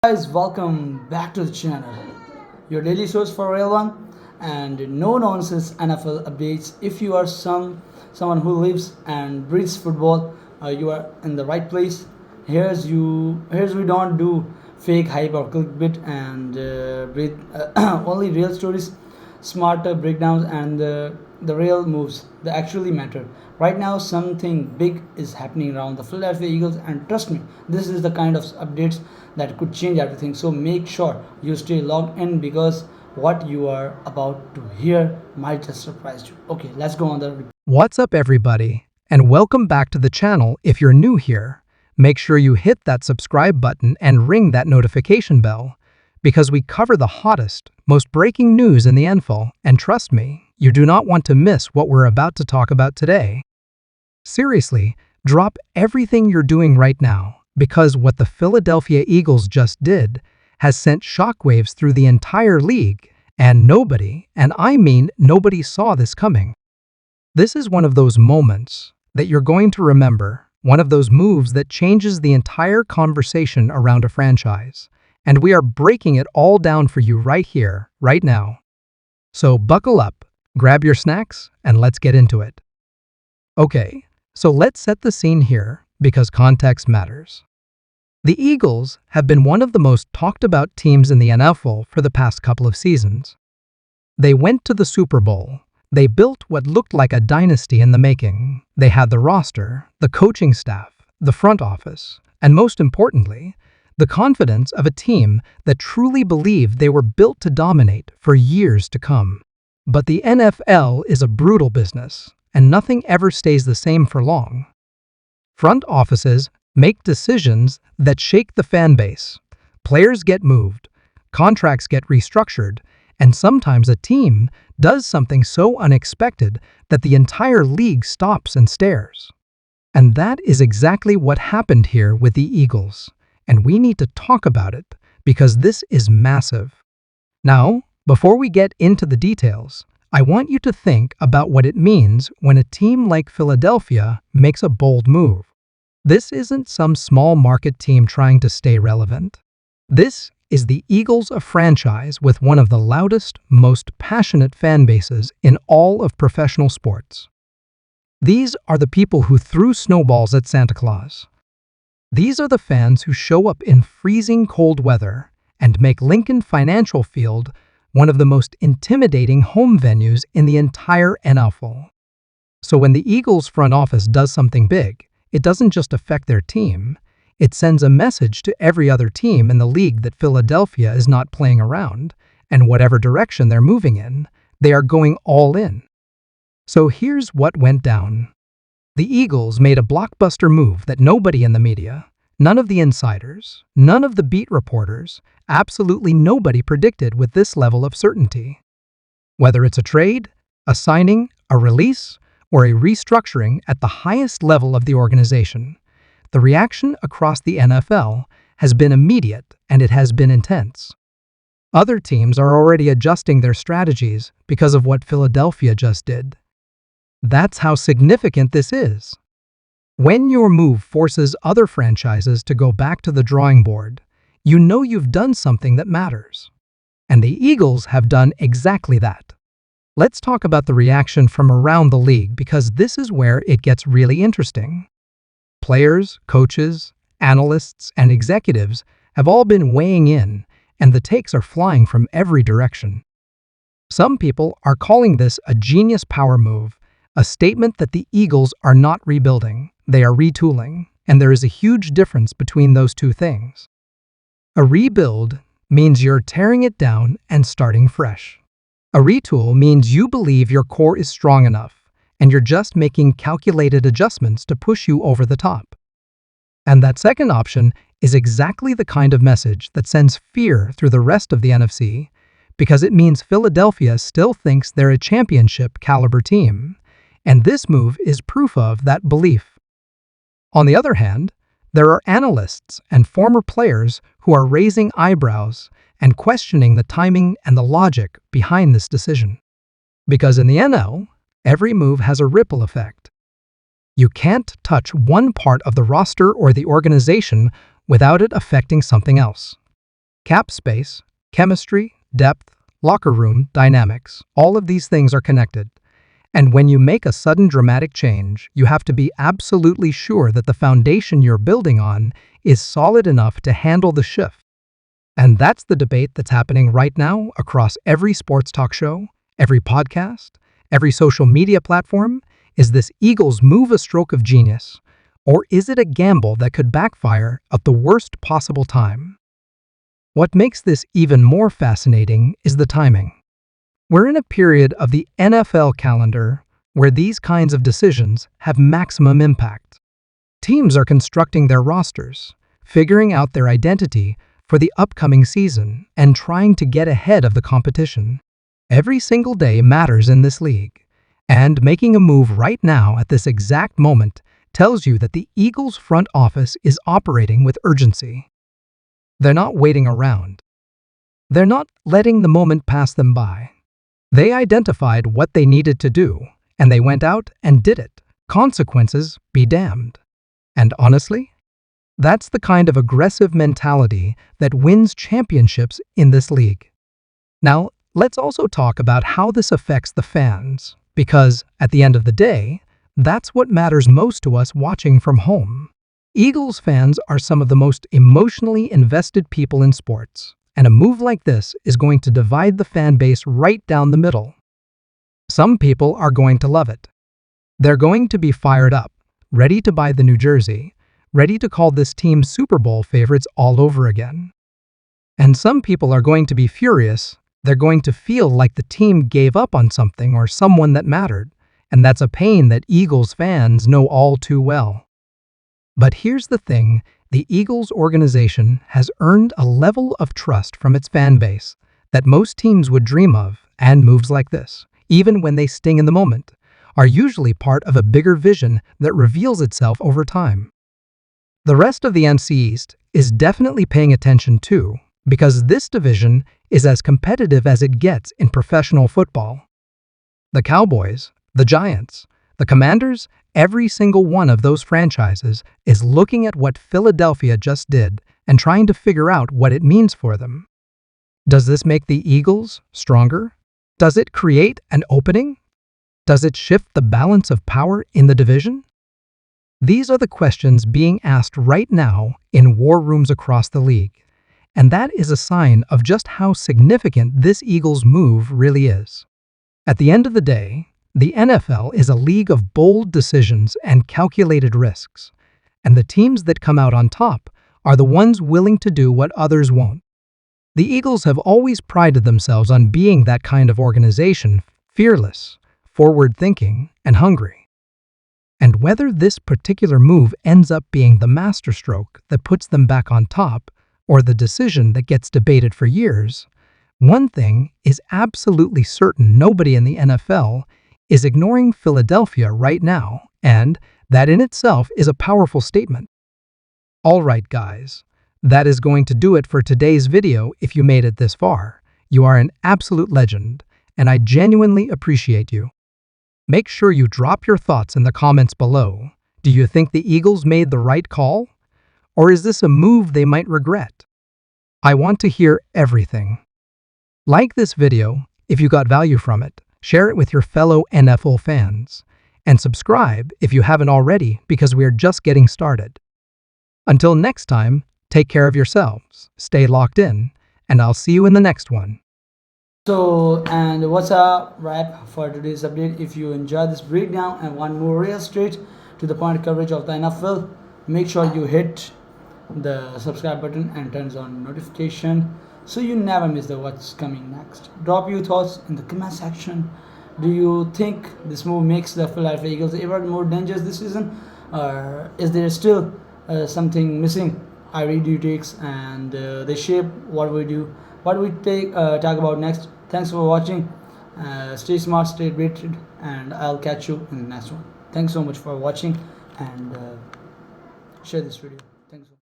Guys, welcome back to the channel. Your daily source for real one and no nonsense NFL updates. If you are someone who lives and breathes football, you are in the right place. Here's we don't do fake hype or clickbait and breathe only real stories, smarter breakdowns and the real moves that actually matter. Right now, something big is happening around the Philadelphia Eagles, and trust me, this is the kind of updates that could change everything. So make sure you stay logged in because what you are about to hear might just surprise you. Okay, let's go on the. What's up, everybody, and welcome back to the channel. If you're new here, make sure you hit that subscribe button and ring that notification bell because we cover the hottest, most breaking news in the NFL, and trust me, you do not want to miss what we're about to talk about today. Seriously, drop everything you're doing right now because what the Philadelphia Eagles just did has sent shockwaves through the entire league, and nobody, and I mean nobody, saw this coming. This is one of those moments that you're going to remember, one of those moves that changes the entire conversation around a franchise, and we are breaking it all down for you right here, right now. So buckle up, grab your snacks, and let's get into it. Okay, so let's set the scene here because context matters. The Eagles have been one of the most talked about teams in the NFL for the past couple of seasons. They went to the Super Bowl. They built what looked like a dynasty in the making. They had the roster, the coaching staff, the front office, and most importantly, the confidence of a team that truly believed they were built to dominate for years to come. But the NFL is a brutal business, and nothing ever stays the same for long. Front offices make decisions that shake the fan base. Players get moved, contracts get restructured, and sometimes a team does something so unexpected that the entire league stops and stares. And that is exactly what happened here with the Eagles, and we need to talk about it because this is massive. Now, before we get into the details, I want you to think about what it means when a team like Philadelphia makes a bold move. This isn't some small market team trying to stay relevant. This is the Eagles, a franchise with one of the loudest, most passionate fan bases in all of professional sports. These are the people who threw snowballs at Santa Claus. These are the fans who show up in freezing cold weather and make Lincoln Financial Field one of the most intimidating home venues in the entire NFL. So when the Eagles front office does something big, it doesn't just affect their team, it sends a message to every other team in the league that Philadelphia is not playing around, and whatever direction they're moving in, they are going all in. So here's what went down. The Eagles made a blockbuster move that nobody in the media, none of the insiders, none of the beat reporters, absolutely nobody predicted with this level of certainty. Whether it's a trade, a signing, a release, or a restructuring at the highest level of the organization, the reaction across the NFL has been immediate and it has been intense. Other teams are already adjusting their strategies because of what Philadelphia just did. That's how significant this is. When your move forces other franchises to go back to the drawing board, you know you've done something that matters. And the Eagles have done exactly that. Let's talk about the reaction from around the league because this is where it gets really interesting. Players, coaches, analysts, and executives have all been weighing in, and the takes are flying from every direction. Some people are calling this a genius power move, a statement that the Eagles are not rebuilding, they are retooling, and there is a huge difference between those two things. A rebuild means you're tearing it down and starting fresh. A retool means you believe your core is strong enough, and you're just making calculated adjustments to push you over the top. And that second option is exactly the kind of message that sends fear through the rest of the NFC, because it means Philadelphia still thinks they're a championship caliber team, and this move is proof of that belief. On the other hand, there are analysts and former players who are raising eyebrows and questioning the timing and the logic behind this decision. Because in the NL, every move has a ripple effect. You can't touch one part of the roster or the organization without it affecting something else. Cap space, chemistry, depth, locker room, dynamics, all of these things are connected. And when you make a sudden dramatic change, you have to be absolutely sure that the foundation you're building on is solid enough to handle the shift. And that's the debate that's happening right now across every sports talk show, every podcast, every social media platform. Is this Eagles move a stroke of genius? Or is it a gamble that could backfire at the worst possible time? What makes this even more fascinating is the timing. We're in a period of the NFL calendar where these kinds of decisions have maximum impact. Teams are constructing their rosters, figuring out their identity for the upcoming season, and trying to get ahead of the competition. Every single day matters in this league, and making a move right now at this exact moment tells you that the Eagles' front office is operating with urgency. They're not waiting around. They're not letting the moment pass them by. They identified what they needed to do, and they went out and did it. Consequences be damned. And honestly, that's the kind of aggressive mentality that wins championships in this league. Now, let's also talk about how this affects the fans, because at the end of the day, that's what matters most to us watching from home. Eagles fans are some of the most emotionally invested people in sports, and a move like this is going to divide the fan base right down the middle. Some people are going to love it. They're going to be fired up, ready to buy the new jersey, ready to call this team Super Bowl favorites all over again. And some people are going to be furious. They're going to feel like the team gave up on something or someone that mattered, and that's a pain that Eagles fans know all too well. But here's the thing, the Eagles organization has earned a level of trust from its fan base that most teams would dream of, and moves like this, even when they sting in the moment, are usually part of a bigger vision that reveals itself over time. The rest of the NFC East is definitely paying attention too, because this division is as competitive as it gets in professional football. The Cowboys, the Giants, the Commanders, every single one of those franchises is looking at what Philadelphia just did and trying to figure out what it means for them. Does this make the Eagles stronger? Does it create an opening? Does it shift the balance of power in the division? These are the questions being asked right now in war rooms across the league, and that is a sign of just how significant this Eagles move really is. At the end of the day, the NFL is a league of bold decisions and calculated risks, and the teams that come out on top are the ones willing to do what others won't. The Eagles have always prided themselves on being that kind of organization, fearless, forward-thinking, and hungry. And whether this particular move ends up being the masterstroke that puts them back on top, or the decision that gets debated for years, one thing is absolutely certain: nobody in the NFL is ignoring Philadelphia right now, and that in itself is a powerful statement. Alright guys, that is going to do it for today's video. If you made it this far, you are an absolute legend, and I genuinely appreciate you. Make sure you drop your thoughts in the comments below. Do you think the Eagles made the right call? Or is this a move they might regret? I want to hear everything. Like this video if you got value from it, share it with your fellow NFL fans, and subscribe if you haven't already, because we are just getting started. Until next time, take care of yourselves, stay locked in, and I'll see you in the next one. So, and what's a wrap for today's update? If you enjoyed this breakdown and want more real straight to the point coverage of the NFL, make sure you hit the subscribe button and turns on notification so you never miss the what's coming next. Drop your thoughts in the comment section. Do you think this move makes the Philadelphia Eagles ever more dangerous this season, or is there still something missing? I read your takes, and they shape what we do, what we talk about next. Thanks for watching. Stay smart, stay updated, and I'll catch you in the next one. Thanks so much for watching, and share this video. Thanks.